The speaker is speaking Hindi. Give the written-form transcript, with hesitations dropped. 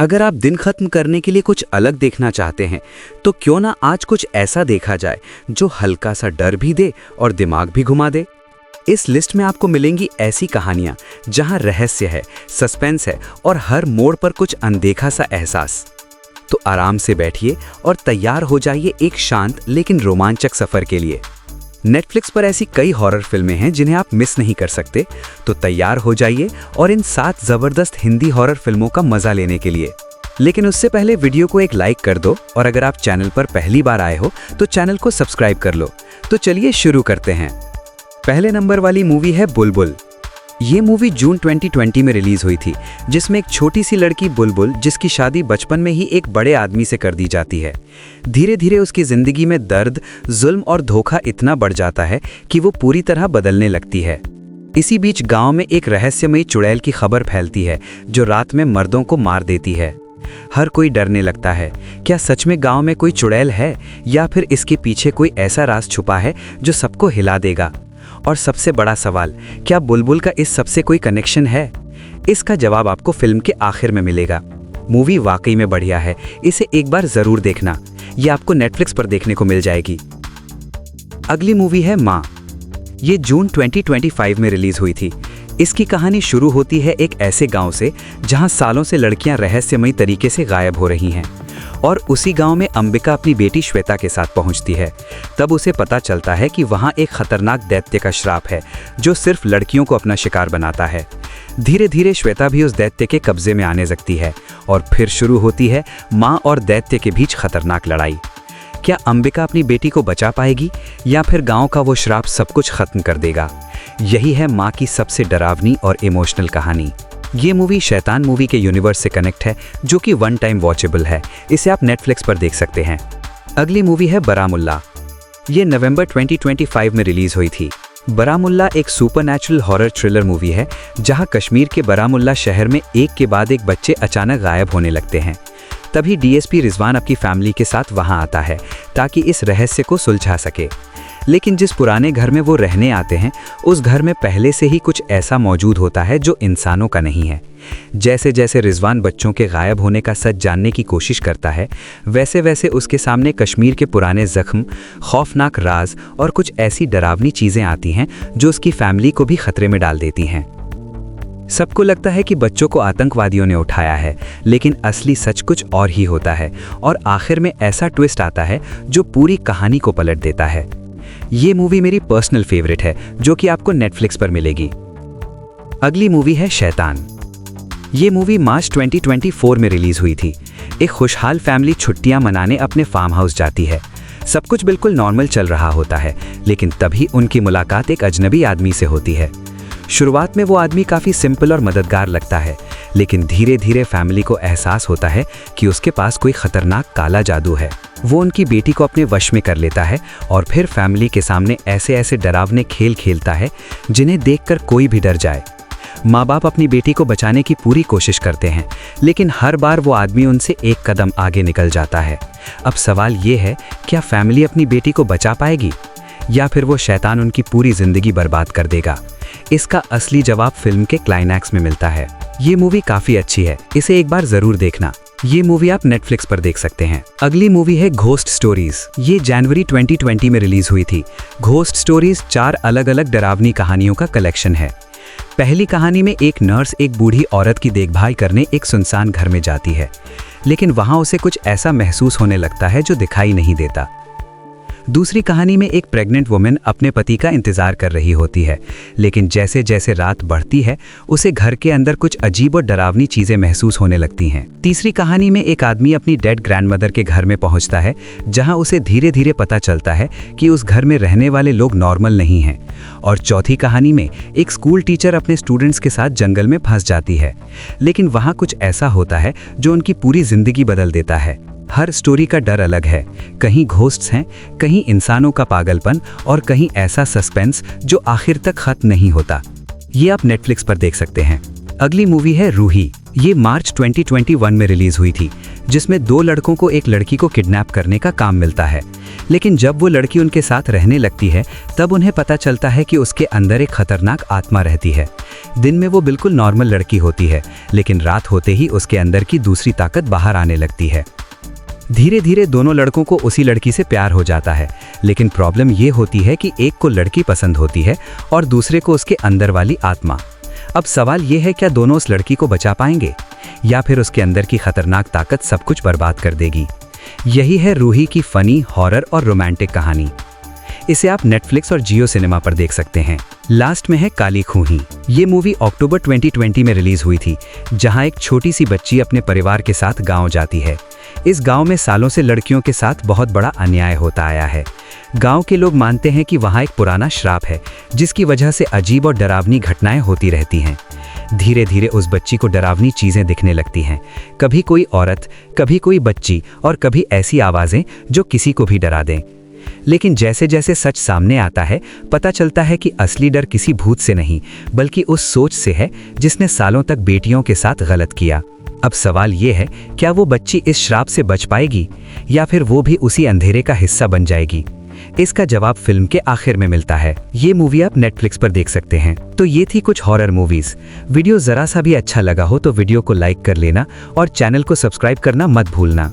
अगर आप दिन खत्म करने के लिए कुछ अलग देखना चाहते हैं तो क्यों ना आज कुछ ऐसा देखा जाए जो हल्का सा डर भी दे और दिमाग भी घुमा दे। इस लिस्ट में आपको मिलेंगी ऐसी कहानियां जहां रहस्य है, सस्पेंस है और हर मोड़ पर कुछ अनदेखा सा एहसास। तो आराम से बैठिए और तैयार हो जाइए एक शांत लेकिन रोमांचक सफर के लिए। नेटफ्लिक्स पर ऐसी कई हॉरर फिल्में हैं जिन्हें आप मिस नहीं कर सकते, तो तैयार हो जाइए और इन 7 जबरदस्त हिंदी हॉरर फिल्मों का मजा लेने के लिए। लेकिन उससे पहले वीडियो को एक लाइक कर दो और अगर आप चैनल पर पहली बार आए हो तो चैनल को सब्सक्राइब कर लो। तो चलिए शुरू करते हैं। पहले नंबर वाली मूवी है बुलबुल। ये मूवी जून 2020 में रिलीज हुई थी, जिसमें एक छोटी सी लड़की बुलबुल, जिसकी शादी बचपन में ही एक बड़े आदमी से कर दी जाती है। धीरे धीरे उसकी जिंदगी में दर्द, जुल्म और धोखा इतना बढ़ जाता है कि वो पूरी तरह बदलने लगती है। इसी बीच गांव में एक रहस्यमयी चुड़ैल की खबर फैलती है जो रात में मर्दों को मार देती है। हर कोई डरने लगता है, क्या सच में गांव में कोई चुड़ैल है या फिर इसके पीछे कोई ऐसा राज छुपा है जो सबको हिला देगा। और सबसे बड़ा सवाल, क्या बुलबुल का इस सबसे कोई कनेक्शन है? इसका जवाब आपको फिल्म के आखिर में मिलेगा। मूवी वाकई में बढ़िया है, इसे एक बार जरूर देखना। ये आपको नेटफ्लिक्स पर देखने को मिल जाएगी। अगली मूवी है माँ। ये जून 2025 में रिलीज हुई थी। इसकी कहानी शुरू होती है एक ऐसे गांव से जहां सालों से लड़कियां रहस्यमयी तरीके से गायब हो रही हैं। और उसी गांव में अंबिका अपनी बेटी श्वेता के साथ पहुंचती है। तब उसे पता चलता है कि वहां एक खतरनाक दैत्य का श्राप है जो सिर्फ लड़कियों को अपना शिकार बनाता है। धीरे धीरे श्वेता भी उस दैत्य के कब्जे में आने लगती है और फिर शुरू होती है माँ और दैत्य के बीच खतरनाक लड़ाई। क्या अंबिका अपनी बेटी को बचा पाएगी या फिर गांव का वो श्राप सब कुछ खत्म कर देगा? यही है माँ की सबसे डरावनी और इमोशनल कहानी। ये मूवी शैतान मूवी के यूनिवर्स से कनेक्ट है, जो कि वन टाइम वॉचेबल है। इसे आप नेटफ्लिक्स पर देख सकते हैं। अगली मूवी है बारामुल्ला। ये नवंबर 2025 में रिलीज हुई थी। बारामुल्ला एक सुपरनैचुरल हॉरर थ्रिलर मूवी है जहां कश्मीर के बारामुल्ला शहर में एक के बाद एक बच्चे अचानक गायब होने लगते हैं। तभी डीएसपी रिजवान अपनी फैमिली के साथ वहां आता है ताकि इस रहस्य को सुलझा सके। लेकिन जिस पुराने घर में वो रहने आते हैं, उस घर में पहले से ही कुछ ऐसा मौजूद होता है जो इंसानों का नहीं है। जैसे जैसे रिजवान बच्चों के गायब होने का सच जानने की कोशिश करता है, वैसे वैसे उसके सामने कश्मीर के पुराने जख्म, खौफनाक राज और कुछ ऐसी डरावनी चीज़ें आती हैं जो उसकी फैमिली को भी खतरे में डाल देती हैं। सबको लगता है कि बच्चों को आतंकवादियों ने उठाया है, लेकिन असली सच कुछ और ही होता है और आखिर में ऐसा ट्विस्ट आता है जो पूरी कहानी को पलट देता है। ये मूवी मेरी पर्सनल फेवरेट है, जो कि आपको नेटफ्लिक्स पर मिलेगी। अगली मूवी है शैतान। ये मूवी मार्च 2024 में रिलीज हुई थी। एक खुशहाल फैमिली छुट्टियां मनाने अपने फार्म हाउस जाती है। सब कुछ बिल्कुल नॉर्मल चल रहा होता है, लेकिन तभी उनकी मुलाकात एक अजनबी आदमी से होती है। शुरुआत में वो आदमी काफ़ी सिंपल और मददगार लगता है, लेकिन धीरे धीरे फैमिली को एहसास होता है कि उसके पास कोई खतरनाक काला जादू है। वो उनकी बेटी को अपने वश में कर लेता है और फिर फैमिली के सामने ऐसे ऐसे डरावने खेल खेलता है जिन्हें देखकर कोई भी डर जाए। माँ बाप अपनी बेटी को बचाने की पूरी कोशिश करते हैं, लेकिन हर बार वो आदमी उनसे एक कदम आगे निकल जाता है। अब सवाल ये है, क्या फैमिली अपनी बेटी को बचा पाएगी या फिर वो शैतान उनकी पूरी जिंदगी बर्बाद कर देगा? इसका असली जवाब फिल्म के क्लाइमैक्स में मिलता है। ये मूवी काफ़ी अच्छी है, इसे एक बार ज़रूर देखना। ये मूवी आप नेटफ्लिक्स पर देख सकते हैं। अगली मूवी है घोस्ट स्टोरीज। ये जनवरी 2020 में रिलीज हुई थी। घोस्ट स्टोरीज 4 अलग अलग डरावनी कहानियों का कलेक्शन है। पहली कहानी में एक नर्स एक बूढ़ी औरत की देखभाल करने एक सुनसान घर में जाती है, लेकिन वहां उसे कुछ ऐसा महसूस होने लगता है जो दिखाई नहीं देता। दूसरी कहानी में एक प्रेग्नेंट वुमेन अपने पति का इंतजार कर रही होती है, लेकिन जैसे जैसे रात बढ़ती है उसे घर के अंदर कुछ अजीब और डरावनी चीजें महसूस होने लगती हैं। तीसरी कहानी में एक आदमी अपनी डेड ग्रैंडमदर के घर में पहुंचता है, जहां उसे धीरे धीरे पता चलता है कि उस घर में रहने वाले लोग नॉर्मल नहीं हैं। और चौथी कहानी में एक स्कूल टीचर अपने स्टूडेंट्स के साथ जंगल में फंस जाती है, लेकिन वहां कुछ ऐसा होता है जो उनकी पूरी जिंदगी बदल देता है। हर स्टोरी का डर अलग है, कहीं घोस्ट्स हैं, कहीं इंसानों का पागलपन और कहीं ऐसा सस्पेंस जो आखिर तक खत्म नहीं होता। ये आप नेटफ्लिक्स पर देख सकते हैं। अगली मूवी है रूही। ये मार्च 2021 में रिलीज हुई थी, जिसमें 2 लड़कों को एक लड़की को किडनैप करने का काम मिलता है। लेकिन जब वो लड़की उनके साथ रहने लगती है तब उन्हें पता चलता है कि उसके अंदर एक खतरनाक आत्मा रहती है। दिन में वो बिल्कुल नॉर्मल लड़की होती है, लेकिन रात होते ही उसके अंदर की दूसरी ताकत बाहर आने लगती है। धीरे धीरे दोनों लड़कों को उसी लड़की से प्यार हो जाता है, लेकिन प्रॉब्लम ये होती है कि एक को लड़की पसंद होती है और दूसरे को उसके अंदर वाली आत्मा। अब सवाल ये है, क्या दोनों उस लड़की को बचा पाएंगे या फिर उसके अंदर की खतरनाक ताकत सब कुछ बर्बाद कर देगी। यही है रूही की फनी, हॉरर और रोमांटिक कहानी। इसे आप नेटफ्लिक्स और जियो सिनेमा पर देख सकते हैं। लास्ट में है काली खूही। ये मूवी अक्टूबर 2020 में रिलीज हुई थी, जहां एक छोटी सी बच्ची अपने परिवार के साथ गांव जाती है। इस गांव में सालों से लड़कियों के साथ बहुत बड़ा अन्याय होता आया है। गांव के लोग मानते हैं कि वहां एक पुराना श्राप है, जिसकी वजह से अजीब और डरावनी घटनाएं होती रहती हैं। धीरे धीरे उस बच्ची को डरावनी चीजें दिखने लगती हैं, कभी कोई औरत, कभी कोई बच्ची और कभी ऐसी आवाजें जो किसी को भी डरा दें। लेकिन जैसे जैसे सच सामने आता है, पता चलता है कि असली डर किसी भूत से नहीं, बल्कि उस सोच से है जिसने सालों तक बेटियों के साथ गलत किया। अब सवाल ये है, क्या वो बच्ची इस श्राप से बच पाएगी या फिर वो भी उसी अंधेरे का हिस्सा बन जाएगी? इसका जवाब फिल्म के आखिर में मिलता है। ये मूवी आप नेटफ्लिक्स पर देख सकते हैं। तो ये थी कुछ हॉरर मूवीज। वीडियो जरा सा भी अच्छा लगा हो तो वीडियो को लाइक कर लेना और चैनल को सब्सक्राइब करना मत भूलना।